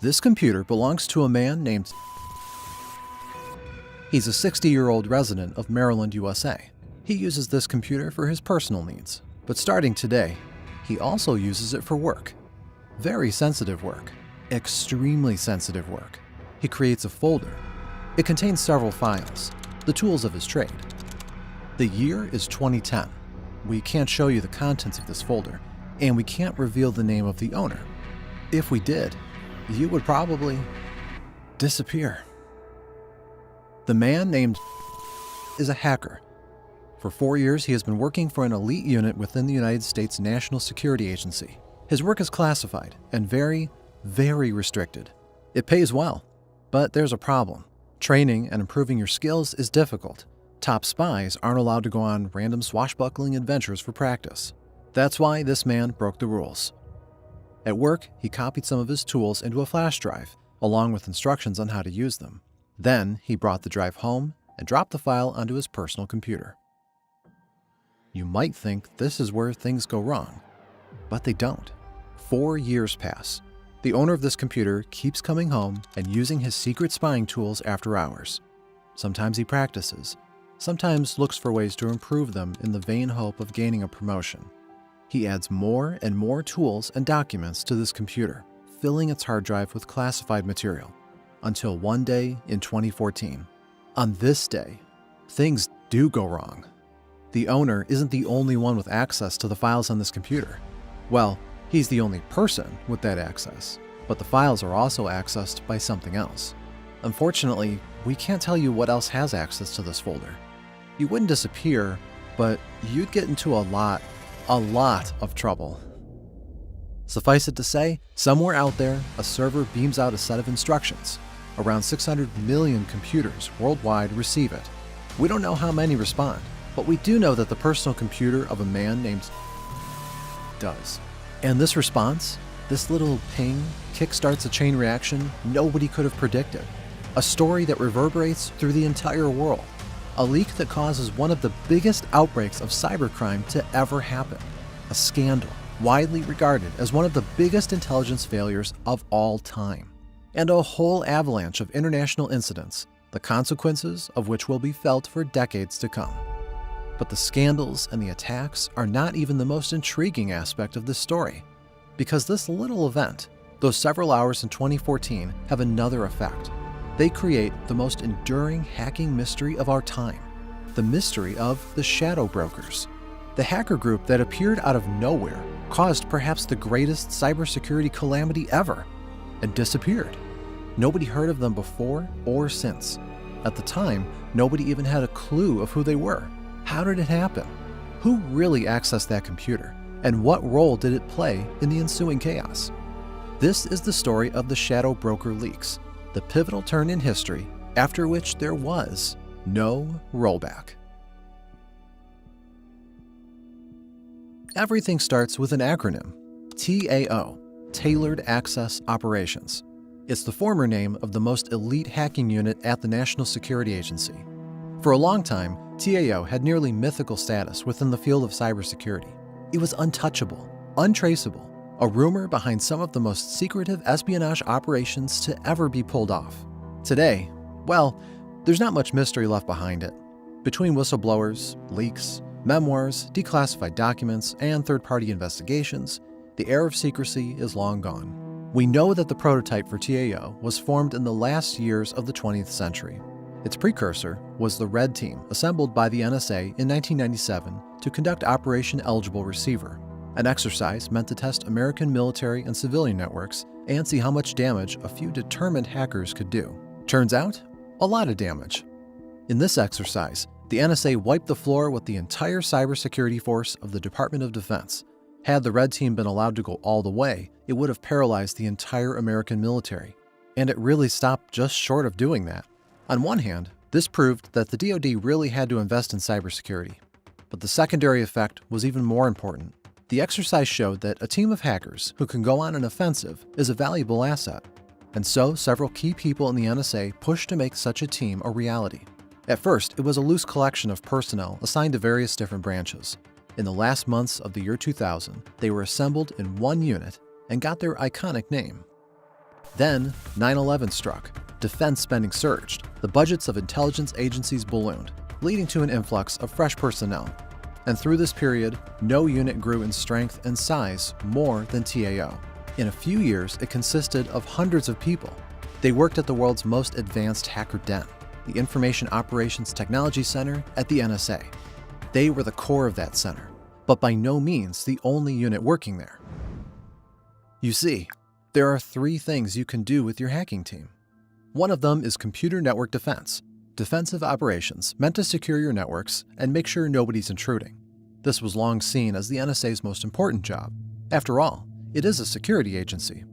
This computer belongs to a man named... He's a 60-year-old resident of Maryland, USA. He uses this computer for his personal needs, but starting today, he also uses it for work. Very sensitive work. Extremely sensitive work. He creates a folder. It contains several files, the tools of his trade. The year is 2010. We can't show you the contents of this folder, and we can't reveal the name of the owner. If we did, you would probably disappear. The man named is a hacker. For 4 years, he has been working for an elite unit within the United States National Security Agency. His work is classified and very, very restricted. It pays well, but there's a problem. Training and improving your skills is difficult. Top spies aren't allowed to go on random swashbuckling adventures for practice. That's why this man broke the rules. At work, he copied some of his tools into a flash drive, along with instructions on how to use them. Then he brought the drive home and dropped the file onto his personal computer. You might think this is where things go wrong, but they don't. 4 years pass. The owner of this computer keeps coming home and using his secret spying tools after hours. Sometimes he practices, sometimes looks for ways to improve them in the vain hope of gaining a promotion. He adds more and more tools and documents to this computer, filling its hard drive with classified material. Until one day in 2014. On this day, things do go wrong. The owner isn't the only one with access to the files on this computer. Well, he's the only person with that access, but the files are also accessed by something else. Unfortunately, we can't tell you what else has access to this folder. You wouldn't disappear, but you'd get into a lot of trouble. Suffice it to say, somewhere out there, a server beams out a set of instructions. Around 600 million computers worldwide receive it. We don't know how many respond, but we do know that the personal computer of a man named does. And this response, this little ping, kickstarts a chain reaction nobody could have predicted. A story that reverberates through the entire world. A leak that causes one of the biggest outbreaks of cybercrime to ever happen. A scandal widely regarded as one of the biggest intelligence failures of all time. And a whole avalanche of international incidents, the consequences of which will be felt for decades to come. But the scandals and the attacks are not even the most intriguing aspect of this story, because this little event, those several hours in 2014, have another effect. They create the most enduring hacking mystery of our time, the mystery of the Shadow Brokers. The hacker group that appeared out of nowhere caused perhaps the greatest cybersecurity calamity ever, and disappeared. Nobody heard of them before or since. At the time, nobody even had a clue of who they were. How did it happen? Who really accessed that computer? And what role did it play in the ensuing chaos? This is the story of the Shadow Broker leaks, the pivotal turn in history after which there was no rollback. Everything starts with an acronym, TAO, Tailored Access Operations. It's the former name of the most elite hacking unit at the National Security Agency. For a long time, TAO had nearly mythical status within the field of cybersecurity. It was untouchable, untraceable, a rumor behind some of the most secretive espionage operations to ever be pulled off. Today, well, there's not much mystery left behind it. Between whistleblowers, leaks, memoirs, declassified documents, and third-party investigations, the air of secrecy is long gone. We know that the prototype for TAO was formed in the last years of the 20th century. Its precursor was the Red Team, assembled by the NSA in 1997 to conduct Operation Eligible Receiver, an exercise meant to test American military and civilian networks and see how much damage a few determined hackers could do. Turns out, a lot of damage. In this exercise, the NSA wiped the floor with the entire cybersecurity force of the Department of Defense. Had the Red Team been allowed to go all the way, it would have paralyzed the entire American military. And it really stopped just short of doing that. On one hand, this proved that the DoD really had to invest in cybersecurity. But the secondary effect was even more important. The exercise showed that a team of hackers who can go on an offensive is a valuable asset. And so several key people in the NSA pushed to make such a team a reality. At first, it was a loose collection of personnel assigned to various different branches. In the last months of the year 2000, they were assembled in one unit and got their iconic name, Then 9/11 struck. Defense spending surged. The budgets of intelligence agencies ballooned, leading to an influx of fresh personnel. And through this period, no unit grew in strength and size more than TAO. In a few years, it consisted of hundreds of people. They worked at the world's most advanced hacker den, the Information Operations Technology Center at the NSA. They were the core of that center, but by no means the only unit working there. You see, there are 3 things you can do with your hacking team. One of them is computer network defense, defensive operations meant to secure your networks and make sure nobody's intruding. This was long seen as the NSA's most important job. After all, it is a security agency.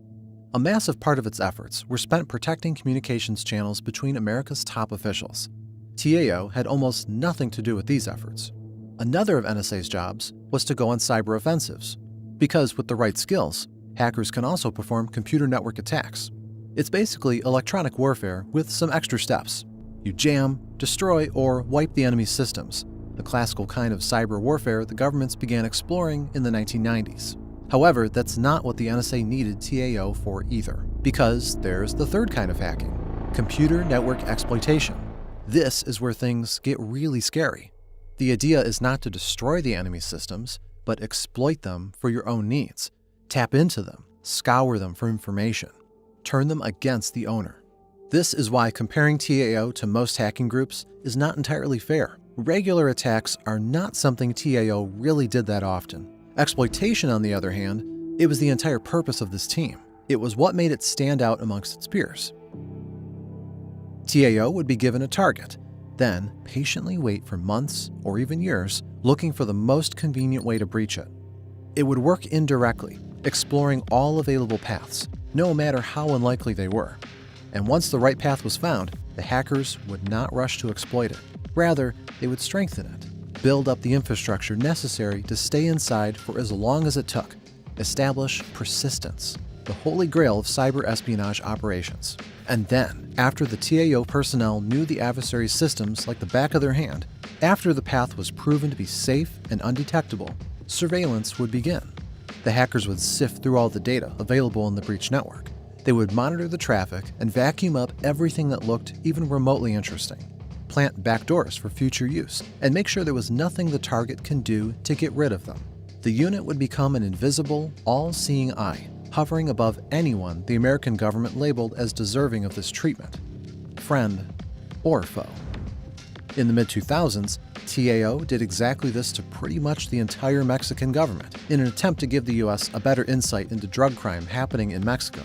A massive part of its efforts were spent protecting communications channels between America's top officials. TAO had almost nothing to do with these efforts. Another of NSA's jobs was to go on cyber offensives, because with the right skills, hackers can also perform computer network attacks. It's basically electronic warfare with some extra steps. You jam, destroy, or wipe the enemy's systems, the classical kind of cyber warfare the governments began exploring in the 1990s. However, that's not what the NSA needed TAO for either, because there's the third kind of hacking, computer network exploitation. This is where things get really scary. The idea is not to destroy the enemy's systems, but exploit them for your own needs. Tap into them, scour them for information, turn them against the owner. This is why comparing TAO to most hacking groups is not entirely fair. Regular attacks are not something TAO really did that often. Exploitation, on the other hand, it was the entire purpose of this team. It was what made it stand out amongst its peers. TAO would be given a target, then patiently wait for months or even years, looking for the most convenient way to breach it. It would work indirectly, exploring all available paths, no matter how unlikely they were. And once the right path was found, the hackers would not rush to exploit it. Rather, they would strengthen it, build up the infrastructure necessary to stay inside for as long as it took, establish persistence, the holy grail of cyber espionage operations. And then, after the TAO personnel knew the adversary's systems like the back of their hand, after the path was proven to be safe and undetectable, surveillance would begin. The hackers would sift through all the data available in the breach network. They would monitor the traffic and vacuum up everything that looked even remotely interesting, plant backdoors for future use, and make sure there was nothing the target can do to get rid of them. The unit would become an invisible, all-seeing eye, hovering above anyone the American government labeled as deserving of this treatment, friend or foe. In the mid-2000s, TAO did exactly this to pretty much the entire Mexican government in an attempt to give the US a better insight into drug crime happening in Mexico.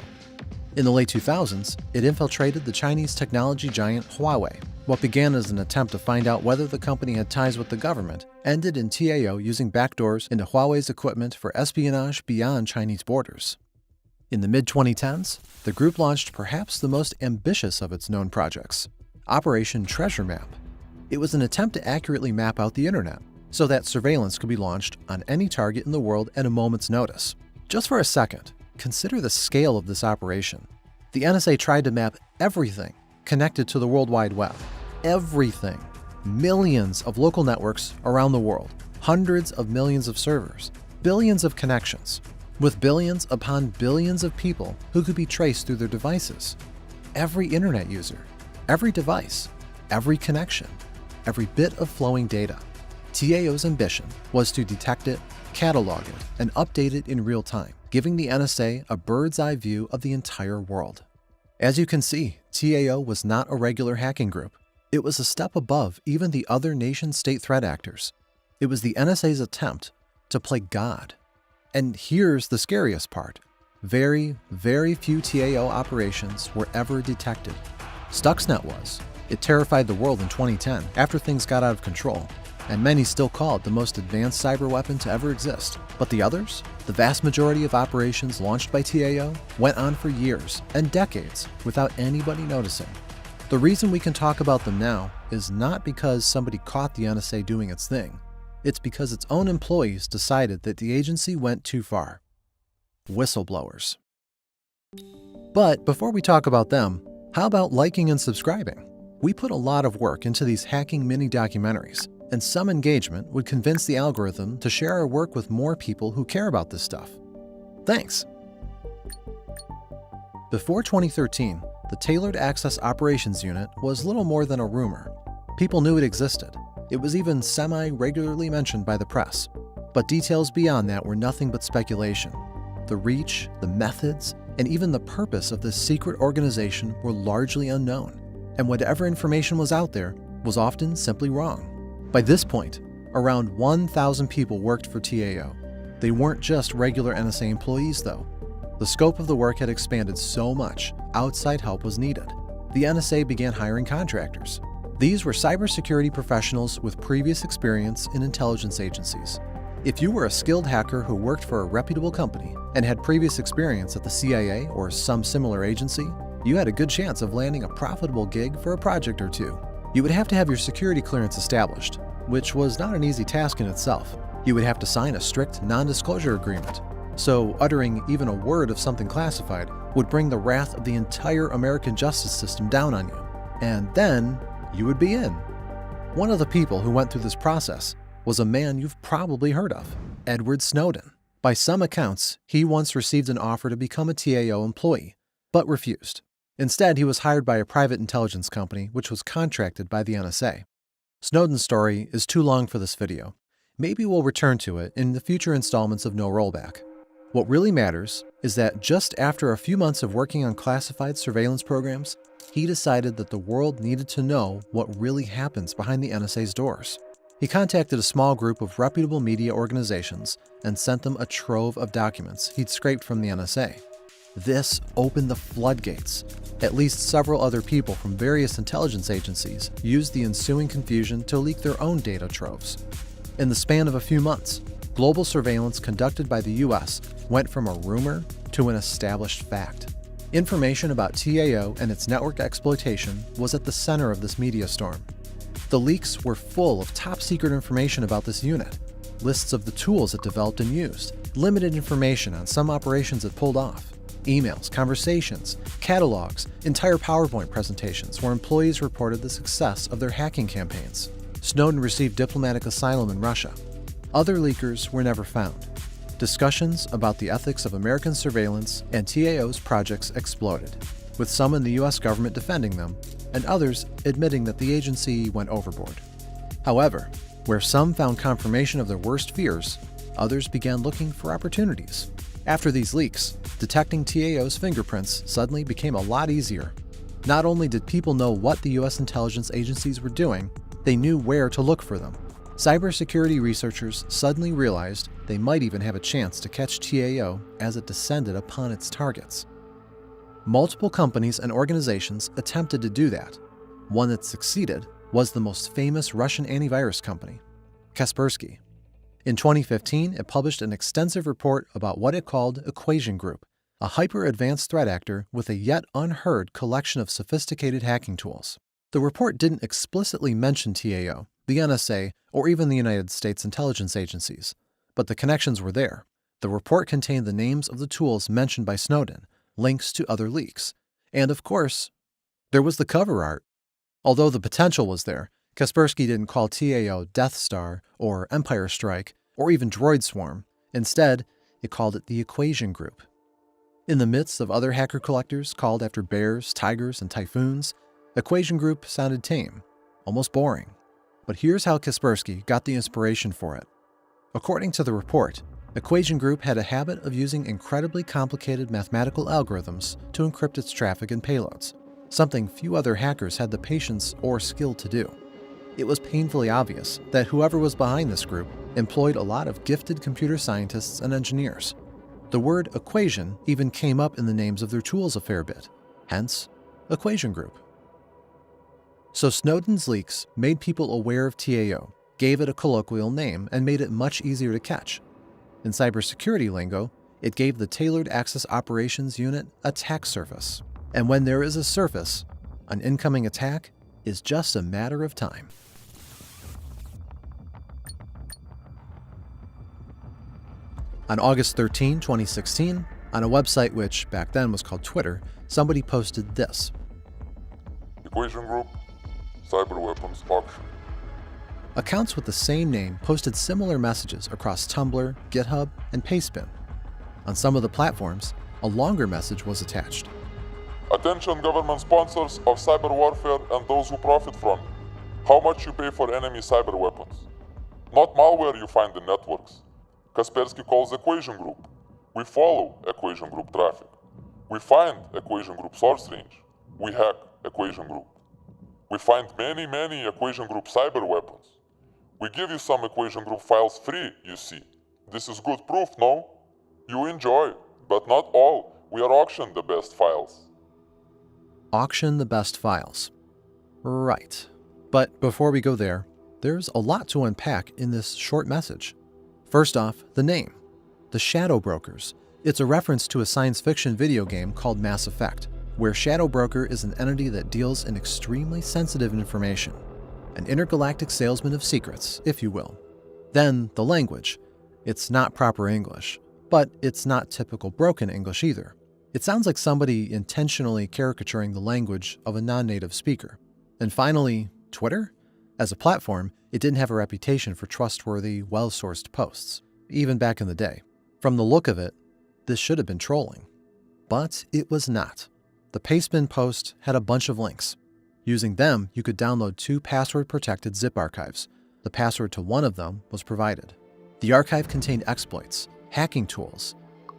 In the late 2000s, it infiltrated the Chinese technology giant Huawei. What began as an attempt to find out whether the company had ties with the government ended in TAO using backdoors into Huawei's equipment for espionage beyond Chinese borders. In the mid-2010s, the group launched perhaps the most ambitious of its known projects, Operation Treasure Map. It was an attempt to accurately map out the internet so that surveillance could be launched on any target in the world at a moment's notice. Just for a second, consider the scale of this operation. The NSA tried to map everything connected to the World Wide Web. Everything. Millions of local networks around the world, hundreds of millions of servers, billions of connections, with billions upon billions of people who could be traced through their devices. Every internet user, every device, every connection, every bit of flowing data. TAO's ambition was to detect it, catalog it, and update it in real time, giving the NSA a bird's-eye view of the entire world. As you can see, TAO was not a regular hacking group. It was a step above even the other nation-state threat actors. It was the NSA's attempt to play God. And here's the scariest part. Very, very few TAO operations were ever detected. Stuxnet was. It terrified the world in 2010 after things got out of control, and many still call it the most advanced cyber weapon to ever exist. But the others, the vast majority of operations launched by TAO, went on for years and decades without anybody noticing. The reason we can talk about them now is not because somebody caught the NSA doing its thing. It's because its own employees decided that the agency went too far. Whistleblowers. But before we talk about them, how about liking and subscribing? We put a lot of work into these hacking mini-documentaries, and some engagement would convince the algorithm to share our work with more people who care about this stuff. Thanks! Before 2013, the Tailored Access Operations Unit was little more than a rumor. People knew it existed. It was even semi-regularly mentioned by the press. But details beyond that were nothing but speculation. The reach, the methods, and even the purpose of this secret organization were largely unknown, and whatever information was out there was often simply wrong. By this point, around 1,000 people worked for TAO. They weren't just regular NSA employees, though. The scope of the work had expanded so much, outside help was needed. The NSA began hiring contractors. These were cybersecurity professionals with previous experience in intelligence agencies. If you were a skilled hacker who worked for a reputable company and had previous experience at the CIA or some similar agency, you had a good chance of landing a profitable gig for a project or two. You would have to have your security clearance established, which was not an easy task in itself. You would have to sign a strict non-disclosure agreement. So uttering even a word of something classified would bring the wrath of the entire American justice system down on you. And then you would be in. One of the people who went through this process was a man you've probably heard of, Edward Snowden. By some accounts, he once received an offer to become a TAO employee, but refused. Instead, he was hired by a private intelligence company which was contracted by the NSA. Snowden's story is too long for this video. Maybe we'll return to it in the future installments of No Rollback. What really matters is that just after a few months of working on classified surveillance programs, he decided that the world needed to know what really happens behind the NSA's doors. He contacted a small group of reputable media organizations and sent them a trove of documents he'd scraped from the NSA. This opened the floodgates. At least several other people from various intelligence agencies used the ensuing confusion to leak their own data troves. In the span of a few months, global surveillance conducted by the US went from a rumor to an established fact. Information about TAO and its network exploitation was at the center of this media storm. The leaks were full of top-secret information about this unit, lists of the tools it developed and used, limited information on some operations it pulled off, emails, conversations, catalogs, entire PowerPoint presentations where employees reported the success of their hacking campaigns. Snowden received diplomatic asylum in Russia. Other leakers were never found. Discussions about the ethics of American surveillance and TAO's projects exploded, with some in the US government defending them and others admitting that the agency went overboard. However, where some found confirmation of their worst fears, others began looking for opportunities. After these leaks, detecting TAO's fingerprints suddenly became a lot easier. Not only did people know what the US intelligence agencies were doing, they knew where to look for them. Cybersecurity researchers suddenly realized they might even have a chance to catch TAO as it descended upon its targets. Multiple companies and organizations attempted to do that. One that succeeded was the most famous Russian antivirus company, Kaspersky. In 2015, it published an extensive report about what it called Equation Group, a hyper-advanced threat actor with a yet unheard collection of sophisticated hacking tools. The report didn't explicitly mention TAO, the NSA, or even the United States intelligence agencies, but the connections were there. The report contained the names of the tools mentioned by Snowden, links to other leaks, and of course, there was the cover art. Although the potential was there, Kaspersky didn't call TAO Death Star or Empire Strike or even Droid Swarm. Instead, it called it the Equation Group. In the midst of other hacker collectors called after bears, tigers, and typhoons, Equation Group sounded tame, almost boring. But here's how Kaspersky got the inspiration for it. According to the report, Equation Group had a habit of using incredibly complicated mathematical algorithms to encrypt its traffic and payloads, something few other hackers had the patience or skill to do. It was painfully obvious that whoever was behind this group employed a lot of gifted computer scientists and engineers. The word equation even came up in the names of their tools a fair bit, hence Equation Group. So Snowden's leaks made people aware of TAO, gave it a colloquial name, and made it much easier to catch. In cybersecurity lingo, it gave the Tailored Access Operations Unit attack surface. And when there is a surface, an incoming attack is just a matter of time. On August 13, 2016, on a website which back then was called Twitter, somebody posted this. Equation Group, cyber weapons auction. Accounts with the same name posted similar messages across Tumblr, GitHub, and Pastebin. On some of the platforms, a longer message was attached. Attention government sponsors of cyber warfare and those who profit from it. How much you pay for enemy cyber weapons? Not malware you find in networks. Kaspersky calls Equation Group. We follow Equation Group traffic. We find Equation Group source range. We hack Equation Group. We find many Equation Group cyber weapons. We give you some Equation Group files free, you see. This is good proof, no? You enjoy, but not all. We are auction the best files. Auction the best files. Right. But before we go there, there's a lot to unpack in this short message. First off, the name. The Shadow Brokers. It's a reference to a science fiction video game called Mass Effect, where Shadow Broker is an entity that deals in extremely sensitive information. An intergalactic salesman of secrets, if you will. Then, the language. It's not proper English, but it's not typical broken English either. It sounds like somebody intentionally caricaturing the language of a non-native speaker. And finally, Twitter? As a platform, it didn't have a reputation for trustworthy, well-sourced posts, even back in the day. From the look of it, this should have been trolling. But it was not. The Pastebin post had a bunch of links. Using them, you could download 2 password-protected zip archives. The password to one of them was provided. The archive contained exploits, hacking tools,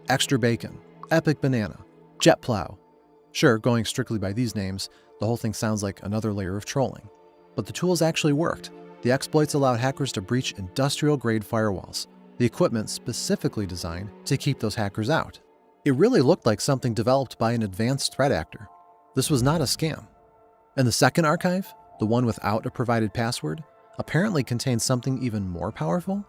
extra bacon, epic banana, jet plow. Sure, going strictly by these names, the whole thing sounds like another layer of trolling. But the tools actually worked. The exploits allowed hackers to breach industrial-grade firewalls, the equipment specifically designed to keep those hackers out. It really looked like something developed by an advanced threat actor. This was not a scam. And the second archive, the one without a provided password, apparently contained something even more powerful.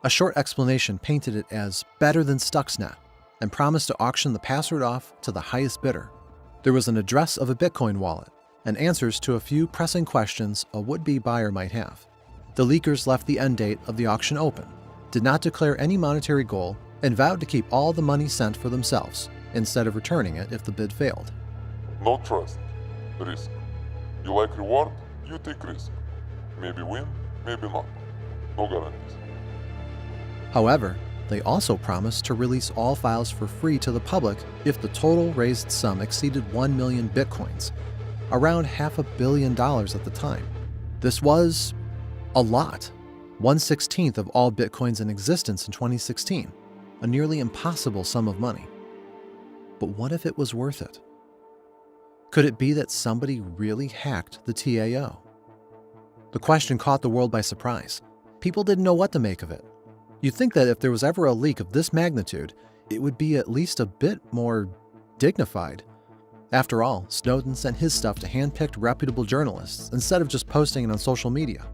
A short explanation painted it as better than Stuxnet and promised to auction the password off to the highest bidder. There was an address of a Bitcoin wallet and answers to a few pressing questions a would-be buyer might have. The leakers left the end date of the auction open, did not declare any monetary goal, and vowed to keep all the money sent for themselves, instead of returning it if the bid failed. No trust. Risk. You like reward? You take risk. Maybe win, maybe not. No guarantees. However, they also promised to release all files for free to the public if the total raised sum exceeded 1 million bitcoins, around $500 million at the time. This was a lot. 1/16 of all bitcoins in existence in 2016, a nearly impossible sum of money. But what if it was worth it? Could it be that somebody really hacked the TAO? The question caught the world by surprise. People didn't know what to make of it. You'd think that if there was ever a leak of this magnitude, it would be at least a bit more dignified. After all, Snowden sent his stuff to hand-picked reputable journalists instead of just posting it on social media.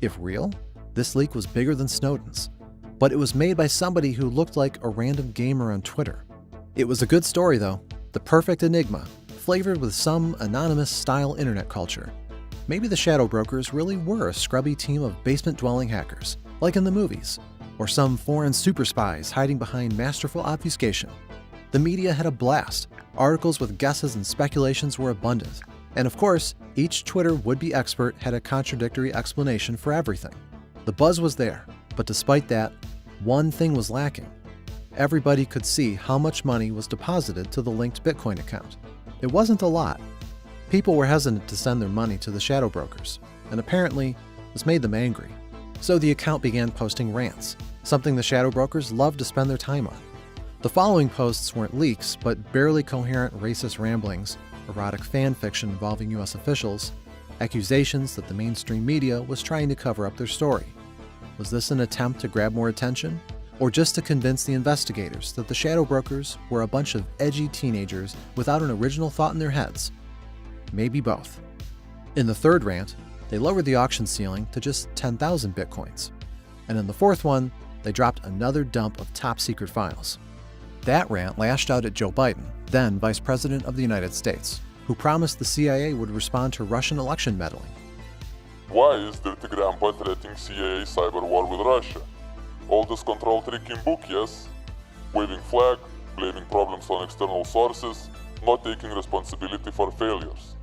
If real, this leak was bigger than Snowden's. But it was made by somebody who looked like a random gamer on Twitter. It was a good story though, the perfect enigma, flavored with some anonymous-style internet culture. Maybe the Shadow Brokers really were a scrubby team of basement-dwelling hackers, like in the movies, or some foreign super spies hiding behind masterful obfuscation. The media had a blast. Articles with guesses and speculations were abundant. And of course, each Twitter would-be expert had a contradictory explanation for everything. The buzz was there, but despite that, one thing was lacking. Everybody could see how much money was deposited to the linked Bitcoin account. It wasn't a lot. People were hesitant to send their money to the Shadow Brokers, and apparently, this made them angry. So the account began posting rants, something the Shadow Brokers loved to spend their time on. The following posts weren't leaks, but barely coherent racist ramblings, erotic fan fiction involving US officials, accusations that the mainstream media was trying to cover up their story. Was this an attempt to grab more attention? Or just to convince the investigators that the Shadow Brokers were a bunch of edgy teenagers without an original thought in their heads? Maybe both. In the third rant, they lowered the auction ceiling to just 10,000 bitcoins. And in the fourth one, they dropped another dump of top-secret files. That rant lashed out at Joe Biden, then Vice President of the United States, who promised the CIA would respond to Russian election meddling. Why is Dirty Grandpa threatening CIA cyber war with Russia? Oldest control trick in book, yes? Waving flag, blaming problems on external sources, not taking responsibility for failures.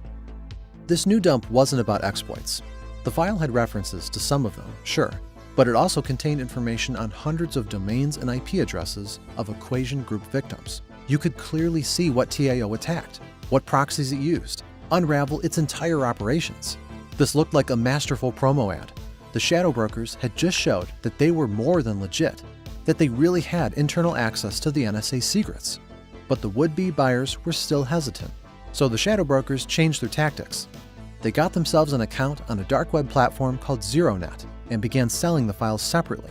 This new dump wasn't about exploits. The file had references to some of them, sure, but it also contained information on hundreds of domains and IP addresses of Equation Group victims. You could clearly see what TAO attacked. what proxies it used, unravel its entire operations. This looked like a masterful promo ad. The shadow brokers had just showed that they were more than legit, that they really had internal access to the NSA secrets. But the would-be buyers were still hesitant, so the shadow brokers changed their tactics. They got themselves an account on a dark web platform called ZeroNet and began selling the files separately.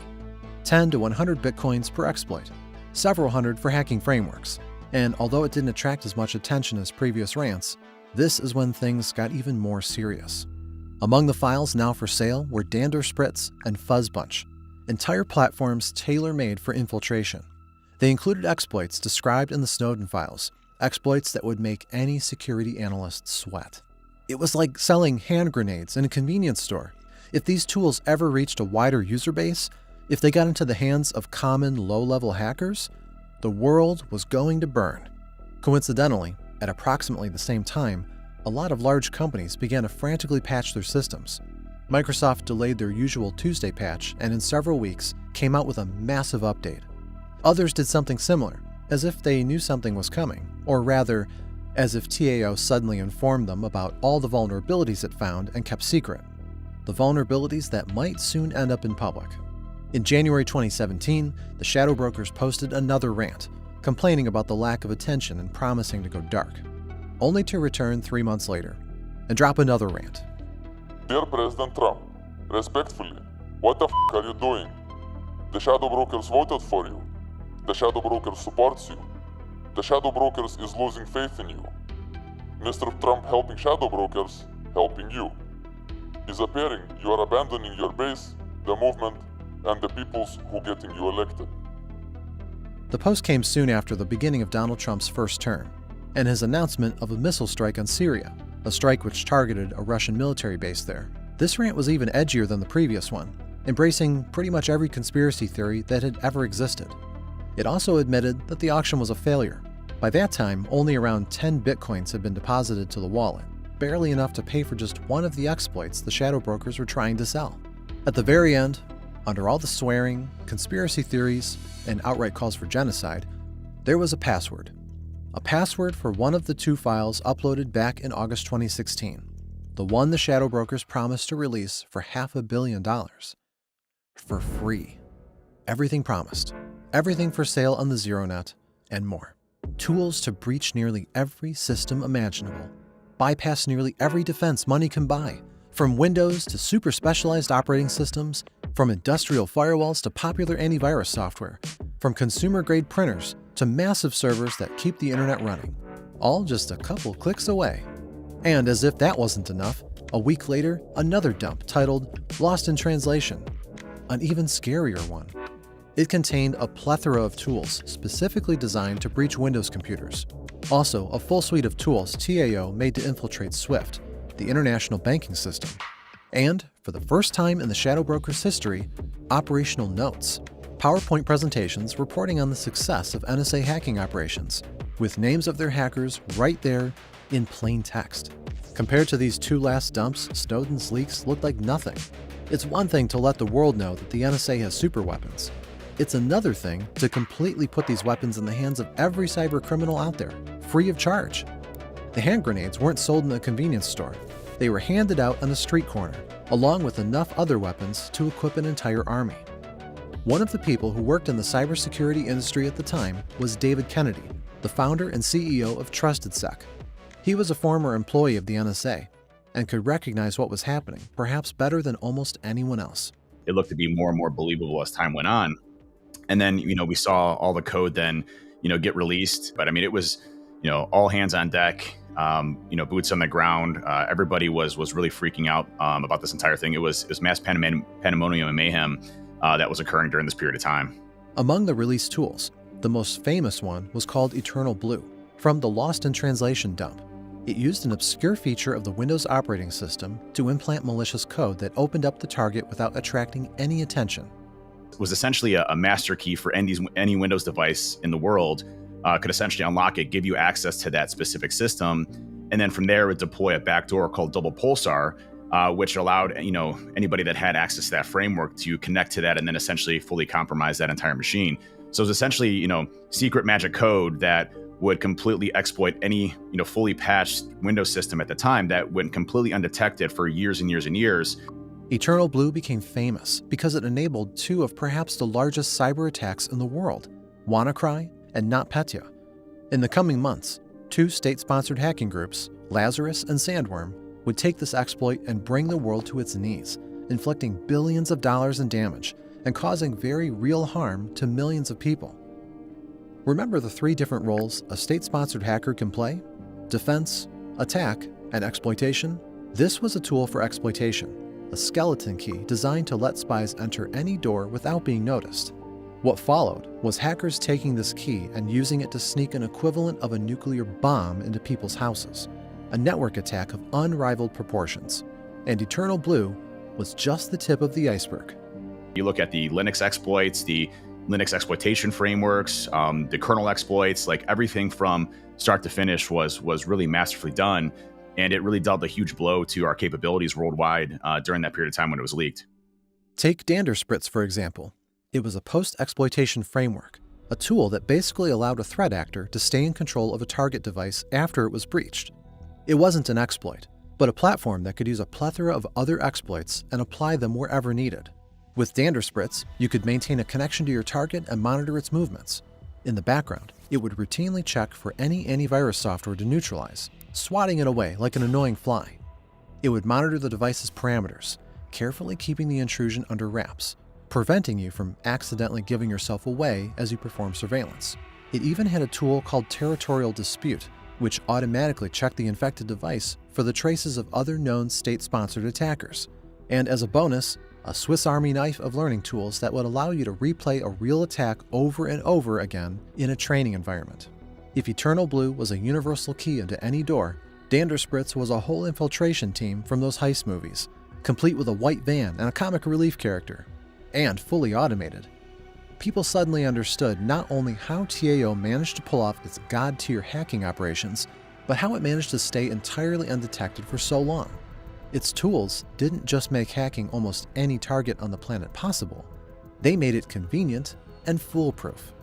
10 to 100 bitcoins per exploit, several hundred for hacking frameworks. And although it didn't attract as much attention as previous rants, this is when things got even more serious. Among the files now for sale were Dander Spritz and Fuzzbunch, entire platforms tailor-made for infiltration. They included exploits described in the Snowden files, exploits that would make any security analyst sweat. It was like selling hand grenades in a convenience store. If these tools ever reached a wider user base, if they got into the hands of common low-level hackers, the world was going to burn. Coincidentally, at approximately the same time, a lot of large companies began to frantically patch their systems. Microsoft delayed their usual Tuesday patch and in several weeks came out with a massive update. Others did something similar, as if they knew something was coming, or rather, as if TAO suddenly informed them about all the vulnerabilities it found and kept secret. The vulnerabilities that might soon end up in public. In January 2017, the shadow brokers posted another rant, complaining about the lack of attention and promising to go dark, only to return 3 months later and drop another rant. Dear President Trump, respectfully, what the f*** are you doing? The shadow brokers voted for you. The shadow brokers supports you. The shadow brokers is losing faith in you. Mr. Trump helping shadow brokers, helping you. Is appearing you are abandoning your base, the movement, and the peoples who getting you elected. The post came soon after the beginning of Donald Trump's first term, and his announcement of a missile strike on Syria, a strike which targeted a Russian military base there. This rant was even edgier than the previous one, embracing pretty much every conspiracy theory that had ever existed. It also admitted that the auction was a failure. By that time, only around 10 bitcoins had been deposited to the wallet, barely enough to pay for just one of the exploits the shadow brokers were trying to sell. At the very end, under all the swearing, conspiracy theories, and outright calls for genocide, there was a password. A password for one of the 2 files uploaded back in August 2016, the one the shadow brokers promised to release for $500 million. For free. Everything promised. Everything for sale on the ZeroNet, and more. Tools to breach nearly every system imaginable. Bypass nearly every defense money can buy. From Windows to super specialized operating systems, from industrial firewalls to popular antivirus software, from consumer-grade printers to massive servers that keep the internet running. All just a couple clicks away. And as if that wasn't enough, a week later, another dump titled Lost in Translation. An even scarier one. It contained a plethora of tools specifically designed to breach Windows computers. Also, a full suite of tools TAO made to infiltrate SWIFT, the international banking system. And, for the first time in the shadow broker's history, operational notes. PowerPoint presentations reporting on the success of NSA hacking operations, with names of their hackers right there in plain text. Compared to these 2 last dumps, Snowden's leaks looked like nothing. It's one thing to let the world know that the NSA has superweapons. It's another thing to completely put these weapons in the hands of every cyber criminal out there, free of charge. The hand grenades weren't sold in a convenience store. They were handed out on a street corner, along with enough other weapons to equip an entire army. One of the people who worked in the cybersecurity industry at the time was David Kennedy, the founder and CEO of TrustedSec. He was a former employee of the NSA and could recognize what was happening, perhaps better than almost anyone else. It looked to be more and more believable as time went on. And then, we saw all the code then, get released. But I mean, it was, all hands on deck, boots on the ground. Everybody was really freaking out about this entire thing. It was mass pandemonium and mayhem that was occurring during this period of time. Among the released tools, the most famous one was called Eternal Blue, from the Lost in Translation dump. It used an obscure feature of the Windows operating system to implant malicious code that opened up the target without attracting any attention. It was essentially a master key for any Windows device in the world, could essentially unlock it, give you access to that specific system, and then from there it would deploy a backdoor called Double Pulsar, which allowed anybody that had access to that framework to connect to that and then essentially fully compromise that entire machine. So it was essentially secret magic code that would completely exploit any, fully patched Windows system at the time that went completely undetected for years and years and years. Eternal Blue became famous because it enabled two of perhaps the largest cyber attacks in the world, WannaCry and NotPetya. In the coming months, two state-sponsored hacking groups, Lazarus and Sandworm, would take this exploit and bring the world to its knees, inflicting billions of dollars in damage and causing very real harm to millions of people. Remember the three different roles a state-sponsored hacker can play? Defense, attack, and exploitation? This was a tool for exploitation, a skeleton key designed to let spies enter any door without being noticed. What followed was hackers taking this key and using it to sneak an equivalent of a nuclear bomb into people's houses, a network attack of unrivaled proportions. And Eternal Blue was just the tip of the iceberg. You look at the Linux exploits, the Linux exploitation frameworks, the kernel exploits, like everything from start to finish was really masterfully done. And it really dealt a huge blow to our capabilities worldwide during that period of time when it was leaked. Take Danderspritz, for example. It was a post-exploitation framework, a tool that basically allowed a threat actor to stay in control of a target device after it was breached. It wasn't an exploit, but a platform that could use a plethora of other exploits and apply them wherever needed. With Danderspritz, you could maintain a connection to your target and monitor its movements. In the background, it would routinely check for any antivirus software to neutralize, swatting it away like an annoying fly. It would monitor the device's parameters, carefully keeping the intrusion under wraps, preventing you from accidentally giving yourself away as you perform surveillance. It even had a tool called Territorial Dispute, which automatically checked the infected device for the traces of other known state-sponsored attackers. And as a bonus, a Swiss Army knife of learning tools that would allow you to replay a real attack over and over again in a training environment. If Eternal Blue was a universal key into any door, Danderspritz was a whole infiltration team from those heist movies, complete with a white van and a comic relief character, and fully automated. People suddenly understood not only how TAO managed to pull off its god-tier hacking operations, but how it managed to stay entirely undetected for so long. Its tools didn't just make hacking almost any target on the planet possible, they made it convenient and foolproof.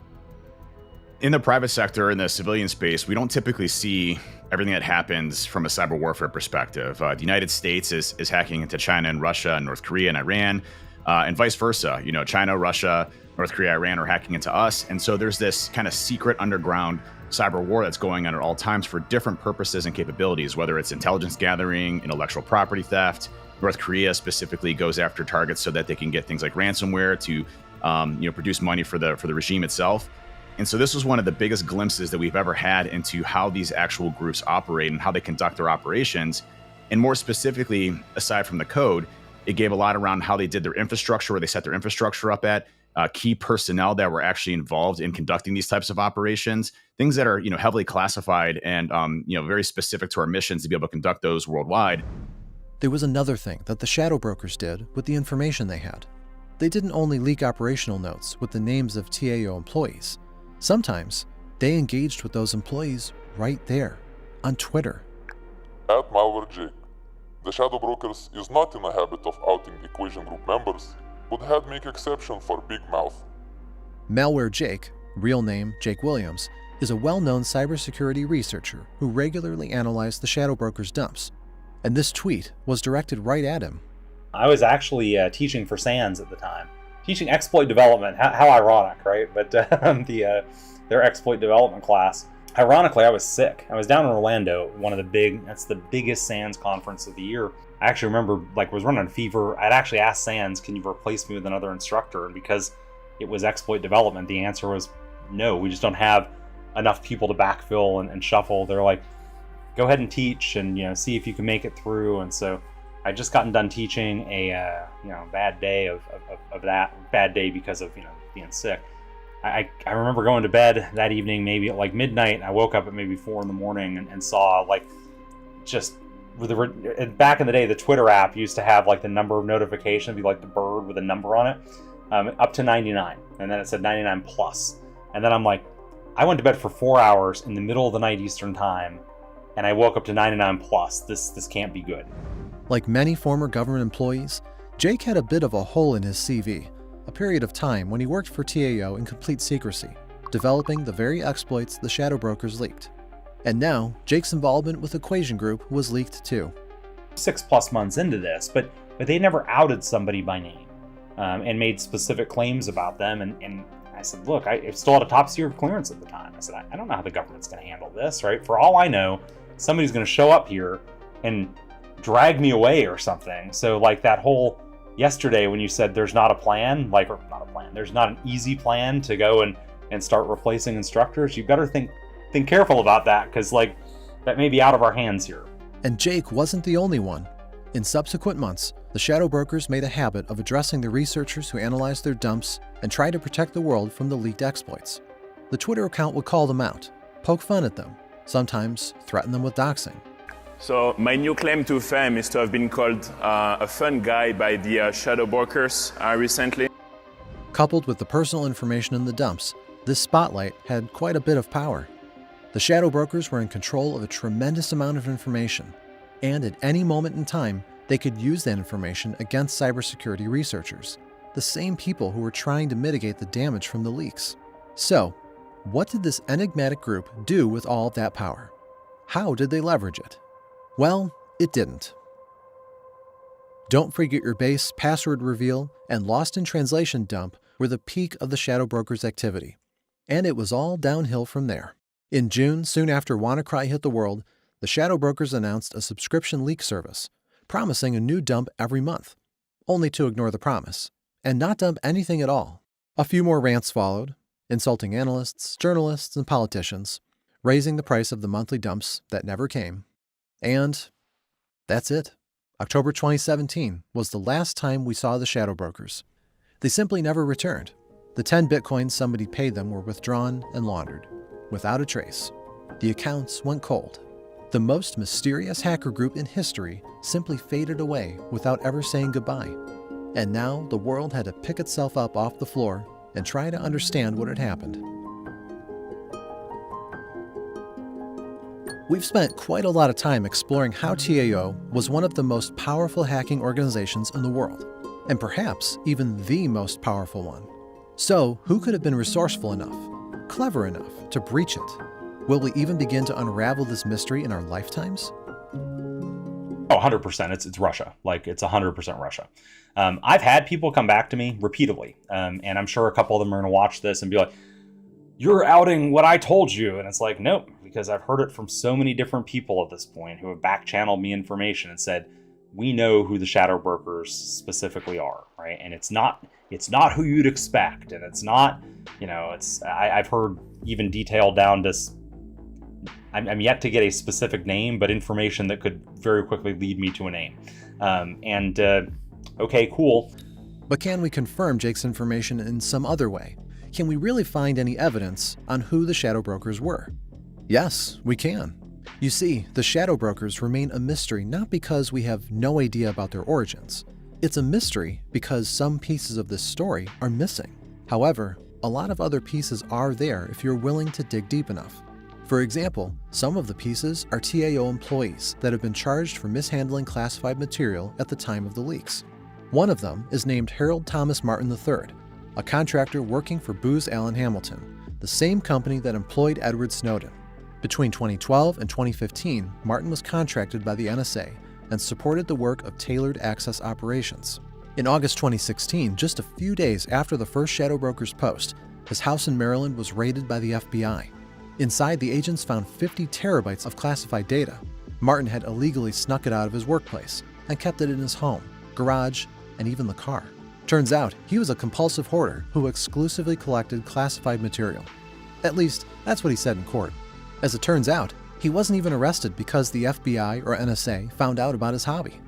In the private sector, in the civilian space, we don't typically see everything that happens from a cyber warfare perspective. The United States is hacking into China and Russia and North Korea and Iran, and vice versa. China, Russia, North Korea, Iran are hacking into us. And so there's this kind of secret underground cyber war that's going on at all times for different purposes and capabilities, whether it's intelligence gathering, intellectual property theft. North Korea specifically goes after targets so that they can get things like ransomware to produce money for the regime itself. And so this was one of the biggest glimpses that we've ever had into how these actual groups operate and how they conduct their operations. And more specifically, aside from the code, it gave a lot around how they did their infrastructure, where they set their infrastructure up at, key personnel that were actually involved in conducting these types of operations, things that are heavily classified and very specific to our missions to be able to conduct those worldwide. There was another thing that the shadow brokers did with the information they had. They didn't only leak operational notes with the names of TAO employees. Sometimes they engaged with those employees right there, on Twitter. At MalwareJake, the shadow brokers is not in the habit of outing Equation Group members, but had make exception for Big Mouth. MalwareJake, real name Jake Williams, is a well-known cybersecurity researcher who regularly analyzed the shadow brokers' dumps. And this tweet was directed right at him. I was actually teaching for SANS at the time. Teaching exploit development. How ironic, right? But their exploit development class. Ironically, I was sick. I was down in Orlando, that's the biggest SANS conference of the year. I actually remember, was running a fever. I'd actually asked SANS, can you replace me with another instructor? And because it was exploit development, the answer was no. We just don't have enough people to backfill and shuffle. They're like, go ahead and teach and see if you can make it through. And so I just gotten done teaching a bad day of that bad day because of being sick. I remember going to bed that evening, maybe at midnight. I woke up at maybe 4 a.m. and saw back in the day, the Twitter app used to have the number of notifications, be the bird with a number on it, up to 99, and then it said 99 plus. And then I went to bed for 4 hours in the middle of the night Eastern time, and I woke up to 99 plus. This can't be good. Like many former government employees, Jake had a bit of a hole in his CV, a period of time when he worked for TAO in complete secrecy. developing the very exploits the shadow brokers leaked. And now, Jake's involvement with Equation Group was leaked too. 6+ months into this, but they never outed somebody by name and made specific claims about them. And I said, look, I still had a top secret clearance at the time. I said, I don't know how the government's going to handle this, right? For all I know, somebody's going to show up here and drag me away or something. So like that whole yesterday when you said there's not a plan, there's not an easy plan to go and start replacing instructors, you better think careful about that, because like that may be out of our hands here. And Jake wasn't the only one. In subsequent months, the shadow brokers made a habit of addressing the researchers who analyzed their dumps and tried to protect the world from the leaked exploits. The Twitter account would call them out, poke fun at them, sometimes threaten them with doxing. So my new claim to fame is to have been called a fun guy by the shadow brokers recently. Coupled with the personal information in the dumps, this spotlight had quite a bit of power. The shadow brokers were in control of a tremendous amount of information, and at any moment in time, they could use that information against cybersecurity researchers, the same people who were trying to mitigate the damage from the leaks. So, what did this enigmatic group do with all of that power? How did they leverage it? Well, it didn't. Don't Forget Your Base, Password Reveal, and Lost in Translation dump were the peak of the shadow brokers' activity, and it was all downhill from there. In June, soon after WannaCry hit the world, the shadow brokers announced a subscription leak service, promising a new dump every month, only to ignore the promise and not dump anything at all. A few more rants followed, insulting analysts, journalists, and politicians, raising the price of the monthly dumps that never came. And that's it. October 2017 was the last time we saw the shadow brokers. They simply never returned. The 10 bitcoins somebody paid them were withdrawn and laundered, without a trace. The accounts went cold. The most mysterious hacker group in history simply faded away without ever saying goodbye. And now the world had to pick itself up off the floor and try to understand what had happened. We've spent quite a lot of time exploring how TAO was one of the most powerful hacking organizations in the world, and perhaps even the most powerful one. So, who could have been resourceful enough, clever enough to breach it? Will we even begin to unravel this mystery in our lifetimes? Oh, 100%. It's Russia. Like, it's 100% Russia. I've had people come back to me repeatedly, and I'm sure a couple of them are going to watch this and be like, you're outing what I told you. And it's like, nope, because I've heard it from so many different people at this point who have back-channeled me information and said, we know who the shadow brokers specifically are, right? And it's not who you'd expect. And it's not, I've heard even detailed down to, I'm yet to get a specific name, but information that could very quickly lead me to a name. Okay, cool. But can we confirm Jake's information in some other way? Can we really find any evidence on who the shadow brokers were? Yes, we can. You see, the shadow brokers remain a mystery not because we have no idea about their origins. It's a mystery because some pieces of this story are missing. However, a lot of other pieces are there if you're willing to dig deep enough. For example, some of the pieces are TAO employees that have been charged for mishandling classified material at the time of the leaks. One of them is named Harold Thomas Martin III, a contractor working for Booz Allen Hamilton, the same company that employed Edward Snowden. Between 2012 and 2015, Martin was contracted by the NSA and supported the work of tailored access operations. In August 2016, just a few days after the first shadow brokers post, his house in Maryland was raided by the FBI. Inside, the agents found 50 terabytes of classified data. Martin had illegally snuck it out of his workplace and kept it in his home, garage, and even the car. Turns out, he was a compulsive hoarder who exclusively collected classified material. At least, that's what he said in court. As it turns out, he wasn't even arrested because the FBI or NSA found out about his hobby.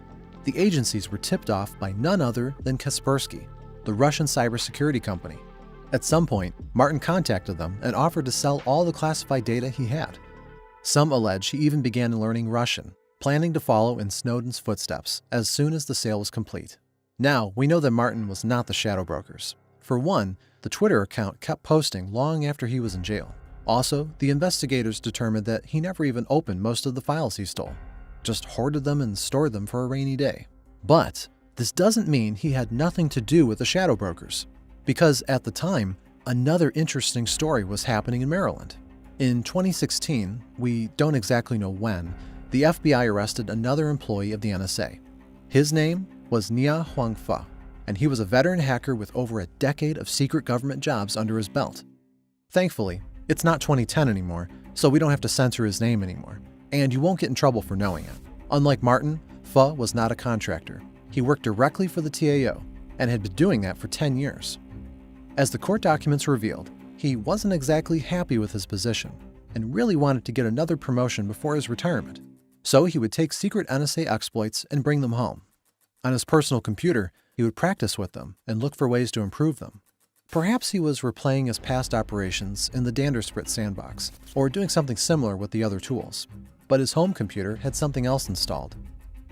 The agencies were tipped off by none other than Kaspersky, the Russian cybersecurity company. At some point, Martin contacted them and offered to sell all the classified data he had. Some allege he even began learning Russian, planning to follow in Snowden's footsteps as soon as the sale was complete. Now, we know that Martin was not the shadow brokers. For one, the Twitter account kept posting long after he was in jail. Also, the investigators determined that he never even opened most of the files he stole, just hoarded them and stored them for a rainy day. But this doesn't mean he had nothing to do with the shadow brokers, because at the time, Another interesting story was happening in Maryland. In 2016, we don't exactly know when, the FBI arrested another employee of the NSA. His name was Nia Huang Fa, and he was a veteran hacker with over a decade of secret government jobs under his belt. Thankfully, it's not 2010 anymore, so we don't have to censor his name anymore, and you won't get in trouble for knowing it. Unlike Martin, Fa was not a contractor. He worked directly for the TAO and had been doing that for 10 years. As the court documents revealed, he wasn't exactly happy with his position and really wanted to get another promotion before his retirement. So he would take secret NSA exploits and bring them home. On his personal computer, he would practice with them and look for ways to improve them. Perhaps he was replaying his past operations in the Dandersprit sandbox, or doing something similar with the other tools. But his home computer had something else installed: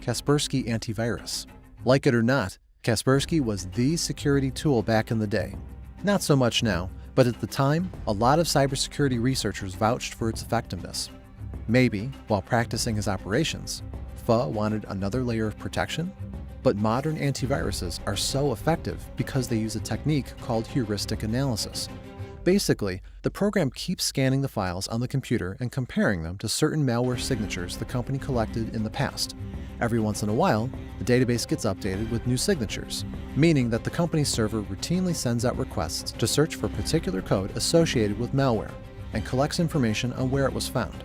Kaspersky Antivirus. Like it or not, Kaspersky was the security tool back in the day. Not so much now, but at the time, a lot of cybersecurity researchers vouched for its effectiveness. Maybe, while practicing his operations, Fa wanted another layer of protection? But modern antiviruses are so effective because they use a technique called heuristic analysis. Basically, the program keeps scanning the files on the computer and comparing them to certain malware signatures the company collected in the past. Every once in a while, the database gets updated with new signatures, meaning that the company's server routinely sends out requests to search for particular code associated with malware and collects information on where it was found.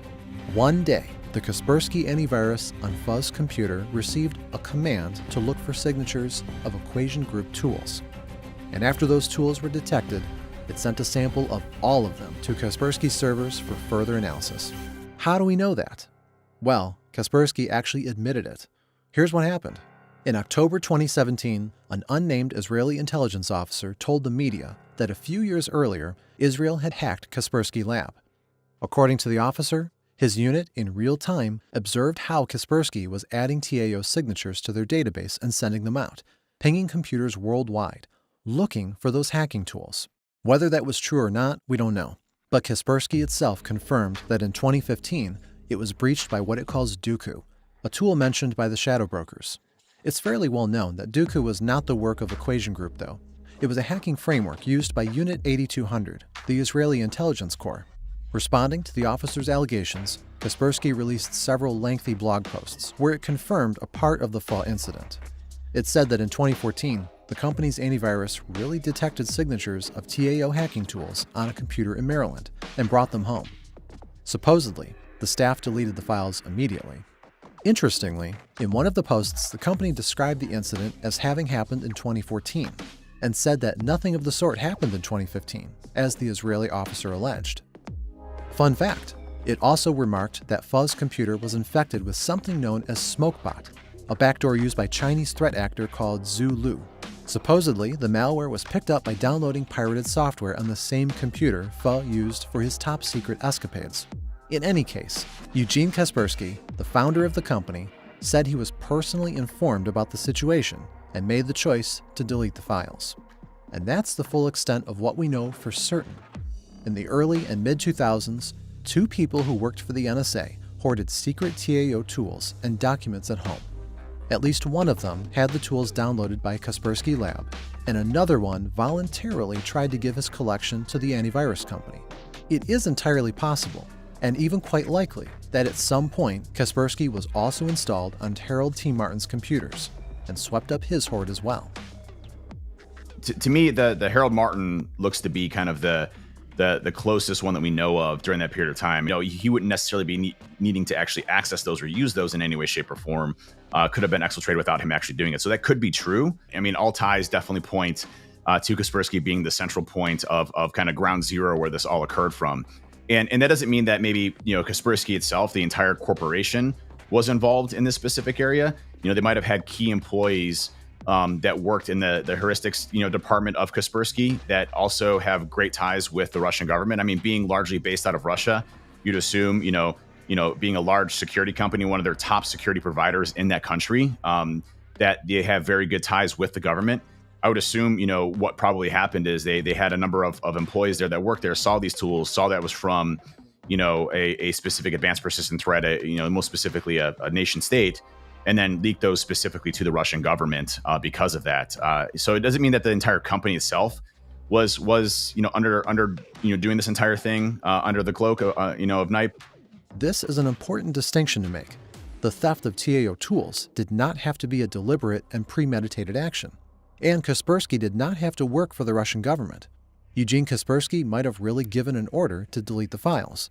One day, the Kaspersky antivirus on Fa's computer received a command to look for signatures of equation group tools. And after those tools were detected, it sent a sample of all of them to Kaspersky servers for further analysis. How do we know that? Well, Kaspersky actually admitted it. Here's what happened. In October 2017, an unnamed Israeli intelligence officer told the media that a few years earlier, Israel had hacked Kaspersky Lab. According to the officer, his unit in real time observed how Kaspersky was adding TAO signatures to their database and sending them out, pinging computers worldwide, looking for those hacking tools. Whether that was true or not, we don't know. But Kaspersky itself confirmed that in 2015, it was breached by what it calls Dooku, a tool mentioned by the shadow brokers. It's fairly well known that Dooku was not the work of Equation Group, though. It was a hacking framework used by Unit 8200, the Israeli intelligence corps. Responding to the officer's allegations, Kaspersky released several lengthy blog posts where it confirmed a part of the Fa incident. It said that in 2014, the company's antivirus really detected signatures of TAO hacking tools on a computer in Maryland and brought them home. Supposedly, the staff deleted the files immediately. Interestingly, in one of the posts, the company described the incident as having happened in 2014 and said that nothing of the sort happened in 2015, as the Israeli officer alleged. Fun fact, it also remarked that Fa's computer was infected with something known as SmokeBot, a backdoor used by Chinese threat actor called Zulu. Supposedly, the malware was picked up by downloading pirated software on the same computer Fa used for his top-secret escapades. In any case, Eugene Kaspersky, the founder of the company, said he was personally informed about the situation and made the choice to delete the files. And that's the full extent of what we know for certain. In the early and mid-2000s, two people who worked for the NSA hoarded secret TAO tools and documents at home. At least one of them had the tools downloaded by Kaspersky Lab, and another one voluntarily tried to give his collection to the antivirus company. It is entirely possible, and even quite likely, that at some point Kaspersky was also installed on Harold T. Martin's computers and swept up his hoard as well. To me, the Harold Martin looks to be kind of the closest one that we know of during that period of time. You know, he wouldn't necessarily be needing to actually access those or use those in any way, shape, or form. Could have been exfiltrated without him actually doing it. So that could be true. I mean, all ties definitely point to Kaspersky being the central point of kind of ground zero where this all occurred from. And that doesn't mean that maybe, you know, Kaspersky itself, the entire corporation, was involved in this specific area. You know, they might have had key employees that worked in the heuristics, you know, department of Kaspersky that also have great ties with the Russian government. I mean, being largely based out of Russia, you'd assume, you know, being a large security company, one of their top security providers in that country, that they have very good ties with the government. I would assume, you know, what probably happened is they had a number of employees there that worked there, saw these tools, saw that was from, you know, a specific advanced persistent threat, you know, most specifically a nation state, and then leak those specifically to the Russian government because of that. So it doesn't mean that the entire company itself was under doing this entire thing under the cloak of night. This is an important distinction to make. The theft of TAO tools did not have to be a deliberate and premeditated action. And Kaspersky did not have to work for the Russian government. Eugene Kaspersky might have really given an order to delete the files.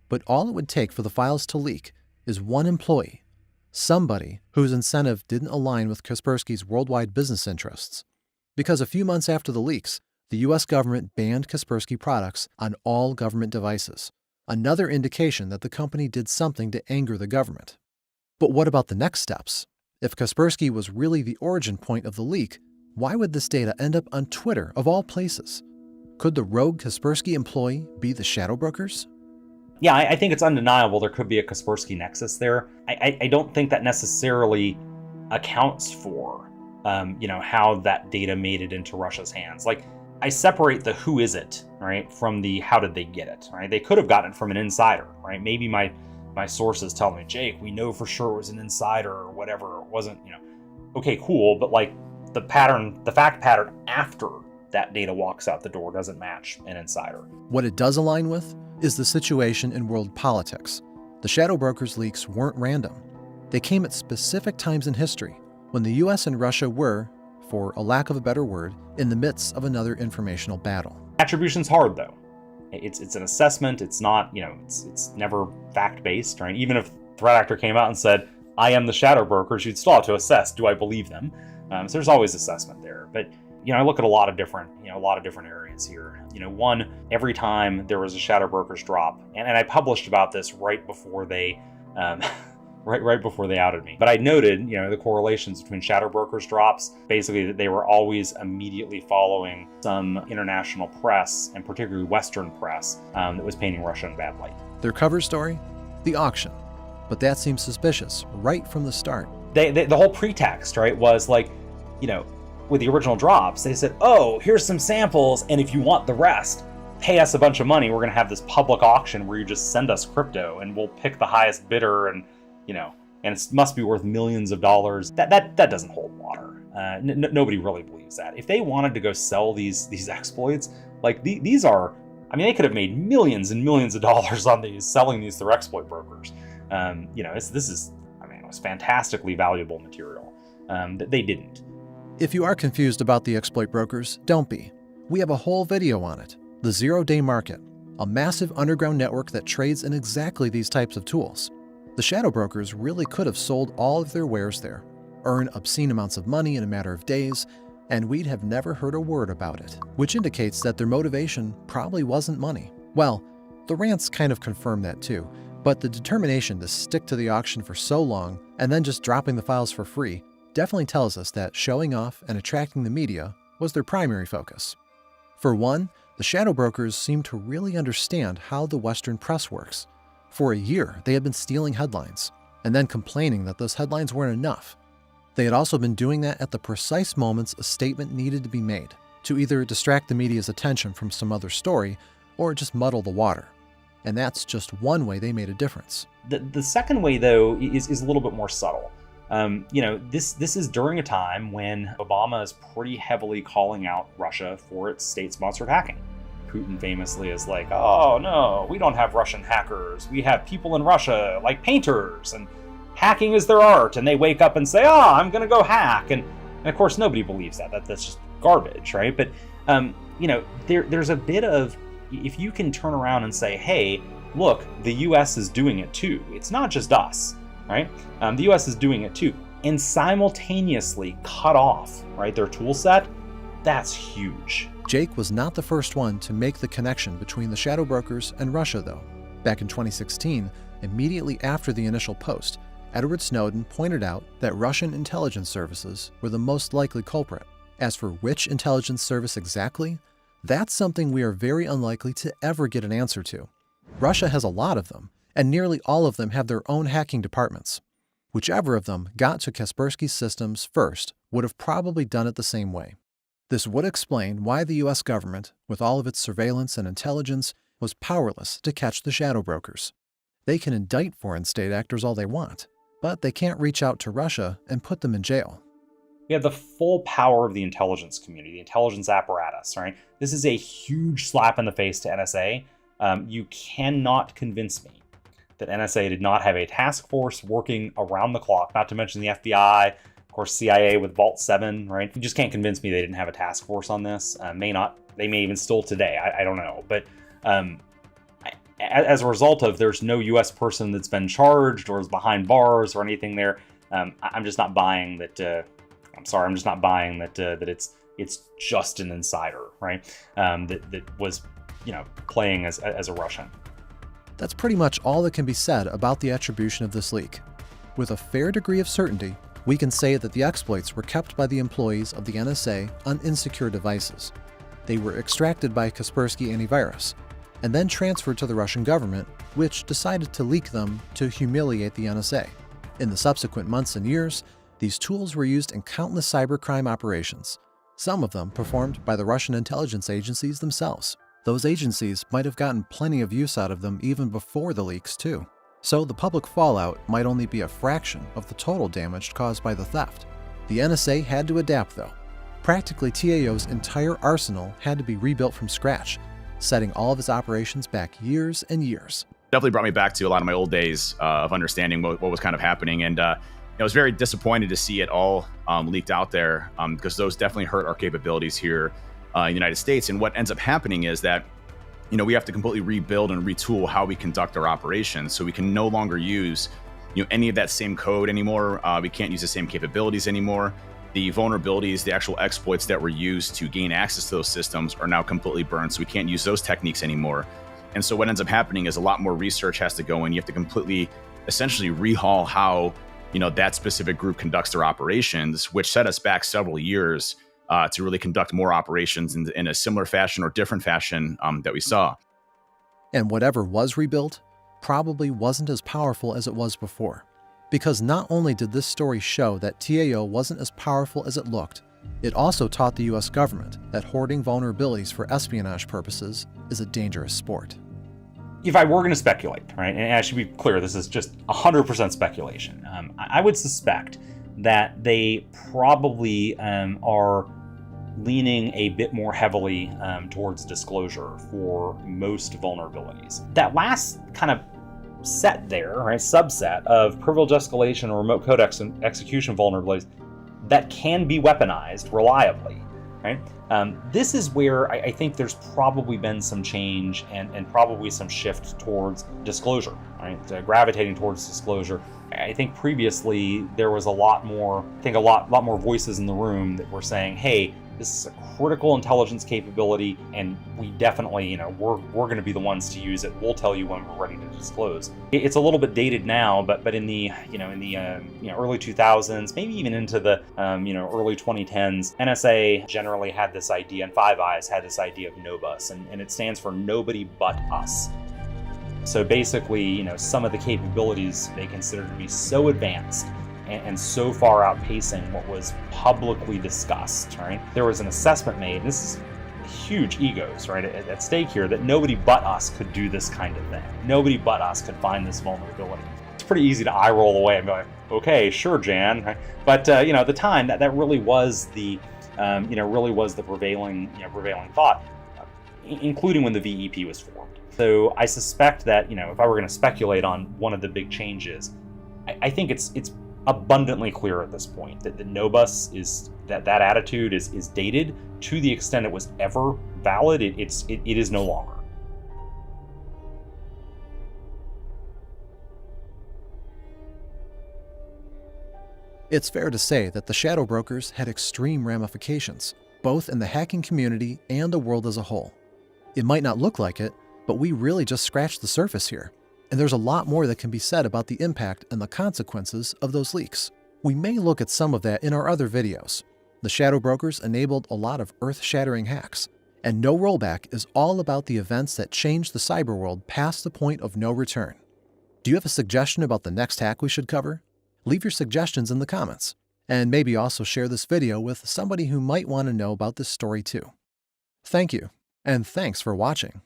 But all it would take for the files to leak is one employee, somebody whose incentive didn't align with Kaspersky's worldwide business interests. Because a few months after the leaks, the US government banned Kaspersky products on all government devices, another indication that the company did something to anger the government. But what about the next steps? If Kaspersky was really the origin point of the leak, why would this data end up on Twitter of all places? Could the rogue Kaspersky employee be the shadow brokers? Yeah, I think it's undeniable there could be a Kaspersky nexus there. I don't think that necessarily accounts for, how that data made it into Russia's hands. Like, I separate the who is it, right, from the how did they get it, right? They could have gotten it from an insider, right? Maybe my sources tell me, Jake, we know for sure it was an insider or whatever. It wasn't, okay, cool, but like the fact pattern after that data walks out the door doesn't match an insider. What it does align with is the situation in world politics. The shadow brokers leaks weren't random. They came at specific times in history when the US and Russia were, for a lack of a better word, in the midst of another informational battle. Attribution's hard though. It's an assessment. It's not, it's never fact-based, right? Even if threat actor came out and said, I am the shadow brokers, you'd still have to assess, do I believe them? So there's always assessment there. But, I look at a lot of different areas here. One, every time there was a shadow brokers drop, and I published about this right before they, right before they outed me. But I noted, the correlations between shadow brokers drops, basically that they were always immediately following some international press, and particularly Western press, that was painting Russia in a bad light. Their cover story? The auction. But that seems suspicious right from the start. The whole pretext, right, was like, with the original drops, they said, oh, here's some samples, and if you want the rest, pay us a bunch of money. We're going to have this public auction where you just send us crypto, and we'll pick the highest bidder, and it must be worth millions of dollars. That doesn't hold water. Nobody really believes that. If they wanted to go sell these exploits, like these are, they could have made millions and millions of dollars on these, selling these through exploit brokers. It was fantastically valuable material. They didn't. If you are confused about the exploit brokers, don't be. We have a whole video on it. The zero-day market, a massive underground network that trades in exactly these types of tools. The shadow brokers really could have sold all of their wares there, earn obscene amounts of money in a matter of days, and we'd have never heard a word about it, which indicates that their motivation probably wasn't money. Well, the rants kind of confirm that too, but the determination to stick to the auction for so long and then just dropping the files for free definitely tells us that showing off and attracting the media was their primary focus. For one, the shadow brokers seem to really understand how the Western press works. For a year, they had been stealing headlines and then complaining that those headlines weren't enough. They had also been doing that at the precise moments a statement needed to be made, to either distract the media's attention from some other story or just muddle the water. And that's just one way they made a difference. The second way, though, is a little bit more subtle. This is during a time when Obama is pretty heavily calling out Russia for its state-sponsored hacking. Putin famously is like, oh no, we don't have Russian hackers. We have people in Russia like painters, and hacking is their art. And they wake up and say, I'm going to go hack. And of course, nobody believes that. That's just garbage, right? But, there's a bit of, if you can turn around and say, hey, look, the US is doing it too. It's not just us, right? The US is doing it too. And simultaneously cut off, right, their tool set, that's huge. Jake was not the first one to make the connection between the shadow brokers and Russia, though. Back in 2016, immediately after the initial post, Edward Snowden pointed out that Russian intelligence services were the most likely culprit. As for which intelligence service exactly, that's something we are very unlikely to ever get an answer to. Russia has a lot of them, and nearly all of them have their own hacking departments. Whichever of them got to Kaspersky's systems first would have probably done it the same way. This would explain why the US government, with all of its surveillance and intelligence, was powerless to catch the shadow brokers. They can indict foreign state actors all they want, but they can't reach out to Russia and put them in jail. We have the full power of the intelligence community, the intelligence apparatus, right? This is a huge slap in the face to NSA. You cannot convince me that NSA did not have a task force working around the clock, not to mention the FBI, of course, CIA with Vault 7, right? You just can't convince me they didn't have a task force on this. They may even still today, I don't know. But as a result of there's no US person that's been charged or is behind bars or anything there, I'm just not buying that, I'm just not buying that it's just an insider, right? That was, playing as a Russian. That's pretty much all that can be said about the attribution of this leak. With a fair degree of certainty, we can say that the exploits were kept by the employees of the NSA on insecure devices. They were extracted by Kaspersky Antivirus, and then transferred to the Russian government, which decided to leak them to humiliate the NSA. In the subsequent months and years, these tools were used in countless cybercrime operations, some of them performed by the Russian intelligence agencies themselves. Those agencies might have gotten plenty of use out of them even before the leaks, too. So the public fallout might only be a fraction of the total damage caused by the theft. The NSA had to adapt, though. Practically TAO's entire arsenal had to be rebuilt from scratch, setting all of its operations back years and years. Definitely brought me back to a lot of my old days of understanding what was kind of happening. And I was very disappointed to see it all leaked out there because those definitely hurt our capabilities here in the United States. And what ends up happening is that, we have to completely rebuild and retool how we conduct our operations. So we can no longer use, any of that same code anymore. We can't use the same capabilities anymore. The vulnerabilities, the actual exploits that were used to gain access to those systems are now completely burned. So we can't use those techniques anymore. And so what ends up happening is a lot more research has to go in. You have to completely, essentially rehaul how, that specific group conducts their operations, which set us back several years to really conduct more operations in a similar fashion or different fashion that we saw. And whatever was rebuilt probably wasn't as powerful as it was before. Because not only did this story show that TAO wasn't as powerful as it looked, it also taught the US government that hoarding vulnerabilities for espionage purposes is a dangerous sport. If I were going to speculate, right, and I should be clear, this is just 100% speculation, I would suspect that they probably are leaning a bit more heavily towards disclosure for most vulnerabilities. That last kind of set there, right, subset of privilege escalation or remote code execution vulnerabilities that can be weaponized reliably, right? This is where I think there's probably been some change and probably some shift towards disclosure, right? Gravitating towards disclosure. I think previously there was a lot more voices in the room that were saying, hey, this is a critical intelligence capability, and we definitely, we're going to be the ones to use it. We'll tell you when we're ready to disclose. It's a little bit dated now, but in the early 2000s, maybe even into the early 2010s, NSA generally had this idea, and Five Eyes had this idea of NOBUS, and it stands for nobody but us. So basically, some of the capabilities they considered to be so advanced and so far outpacing what was publicly discussed, right? There was an assessment made, and this is huge egos, right, at stake here, that nobody but us could do this kind of thing. Nobody but us could find this vulnerability. It's pretty easy to eye roll away and be like, okay, sure, Jan, right? But at the time, that really was the prevailing thought, including when the VEP was formed. So I suspect that, if I were going to speculate on one of the big changes, I think it's abundantly clear at this point that the NOBUS is that attitude is dated to the extent it was ever valid. It is no longer. It's fair to say that the shadow brokers had extreme ramifications, both in the hacking community and the world as a whole. It might not look like it, but we really just scratched the surface here. And there's a lot more that can be said about the impact and the consequences of those leaks. We may look at some of that in our other videos. The shadow brokers enabled a lot of earth-shattering hacks, and No Rollback is all about the events that changed the cyber world past the point of no return. Do you have a suggestion about the next hack we should cover? Leave your suggestions in the comments, and maybe also share this video with somebody who might want to know about this story too. Thank you, and thanks for watching.